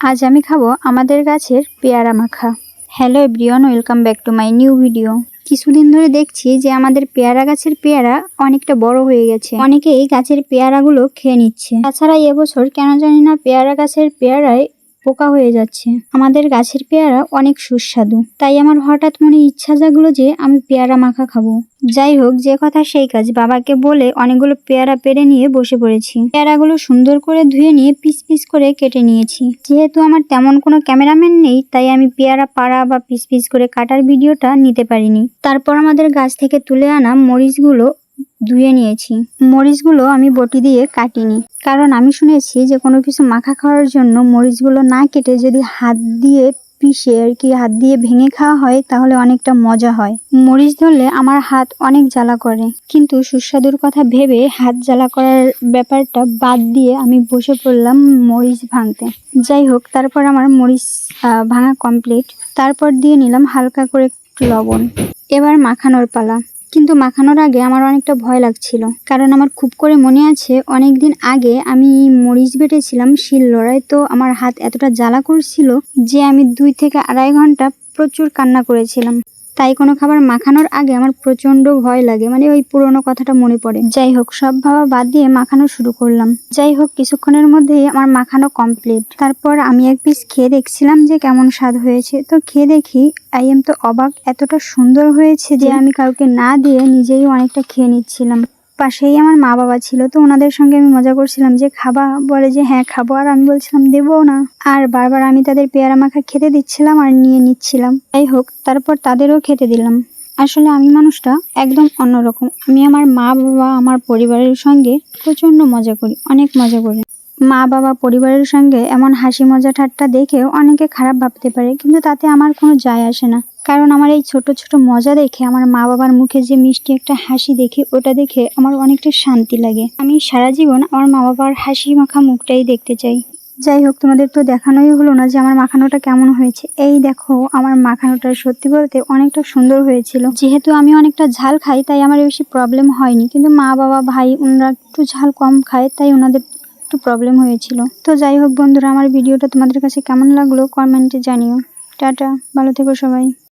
আজ আমি খাবো আমাদের গাছের পেয়ারা মাখা। Hello everyone, welcome back to my new video. কিছুদিন ধরে দেখছি যে আমাদের পেয়ারা গাছের পেয়ারা অনেকটা বড় হয়ে গেছে। অনেকেই গাছের পেয়ারাগুলো খেয়ে নিচ্ছে। তাছাড়া এবছর কেন জানি না পেয়ারা গাছের পেয়ারায় পোকা হয়ে যাচ্ছে। আমাদের গাছের পেয়ারা অনেক সুস্বাদু, তাই আমার হঠাৎ মনে ইচ্ছা জাগলো যে আমি পেয়ারা মাখা খাবো। যাই হোক, যে কথা সেই কাজ, বাবাকে বলে অনেকগুলো পেয়ারা পেড়ে নিয়ে বসে পড়েছি। পেয়ারাগুলো সুন্দর করে ধুয়ে নিয়ে পিস পিস করে কেটে নিয়েছি। যেহেতু আমার তেমন কোনো ক্যামেরাম্যান নেই, তাই আমি পেয়ারা পাড়া বা পিস পিস করে কাটার ভিডিওটা নিতে পারিনি। তারপর আমাদের গাছ থেকে তুলে আনা মরিচগুলো ধুয়ে নিয়েছি। মরিচগুলো আমি বটি দিয়ে কাটিনি, কারণ আমি শুনেছি যে কোনো কিছু মাখা খাওয়ার জন্য মরিচগুলো না কেটে যদি হাত দিয়ে পিষে হাত দিয়ে ভেঙে খাওয়া হয় তাহলে অনেকটা মজা হয়। মরিচ ধরলে আমার হাত অনেক জ্বালা করে, কিন্তু সুস্বাদুর কথা ভেবে হাত জ্বালা করার ব্যাপারটা বাদ দিয়ে আমি বসে পড়লাম মরিচ ভাঙতে। যাই হোক, তারপর আমার মরিচ ভাঙা কমপ্লিট। তারপর দিয়ে নিলাম হালকা করে একটু লবণ। এবার মাখানোর পালা। কিন্তু মাখানোর আগে আমার অনেকটা ভয় লাগছিল, কারণ আমার খুব করে মনে আছে অনেকদিন আগে আমি মরিচ বেটেছিলাম শিলনোড়ায়। তো আমার হাত এতটা জ্বালা করছিল যে আমি 2 থেকে আড়াই ঘন্টা প্রচুর কান্না করেছিলাম। তাই কোনো খাবার মাখানোর আগে আমার প্রচন্ড ভয় লাগে, মানে ওই পুরোনো কথাটা মনে পড়ে। যাই হোক, সব ভাবা বাদ দিয়ে মাখানো শুরু করলাম। যাই হোক, কিছুক্ষণের মধ্যেই আমার মাখানো কমপ্লিট। তারপর আমি এক পিস খেয়ে দেখছিলাম যে কেমন স্বাদ হয়েছে। তো খেয়ে দেখি আই এম তো অবাক, এতটা সুন্দর হয়েছে যে আমি কাউকে না দিয়ে নিজেই অনেকটা খেয়ে নিচ্ছিলাম। পাশেই আমার মা বাবা ছিল, তো ওনাদের সঙ্গে আমি মজা করছিলাম যে খাবা, বলে যে হ্যাঁ খাবো, আর আমি বলছিলাম দেবো না। আর বারবার আমি তাদের পেয়ারা মাখা খেতে দিচ্ছিলাম আর নিয়ে নিচ্ছিলাম। যাই হোক, তারপর তাদেরও খেতে দিলাম। আসলে আমি মানুষটা একদম অন্যরকম। আমি আমার মা বাবা আমার পরিবারের সঙ্গে প্রচন্ড মজা করি, অনেক মজা করি। মা বাবা পরিবারের সঙ্গে এমন হাসি মজা ঠাট্টা দেখেও অনেকে খারাপ ভাবতে পারে, কিন্তু তাতে আমার কোনো যায় আসে না। কারণ আমার এই ছোট ছোট মজা দেখে, আমার মা বাবার মুখে যে মিষ্টি একটা হাসি দেখি, ওটা দেখে আমার অনেকটা শান্তি লাগে। আমি সারা জীবন আমার মা বাবার হাসি মাখা মুখটাই দেখতে চাই। যাই হোক, তোমাদের তো দেখানোই হলো না যে আমার মাখানোটা কেমন হয়েছে। এই দেখো, আমার মাখানোটা সত্যি বলতে অনেকটা সুন্দর হয়েছিল। যেহেতু আমি অনেকটা ঝাল খাই, তাই আমার বেশি প্রবলেম হয়নি, কিন্তু মা বাবা ভাই ওনারা একটু ঝাল কম খায়, তাই ওনাদের একটু প্রবলেম হয়েছিল। তো যাই হোক বন্ধুরা, আমার ভিডিওটা তোমাদের কাছে কেমন লাগলো কমেন্টে জানিও। টাটা, ভালো থেকো সবাই।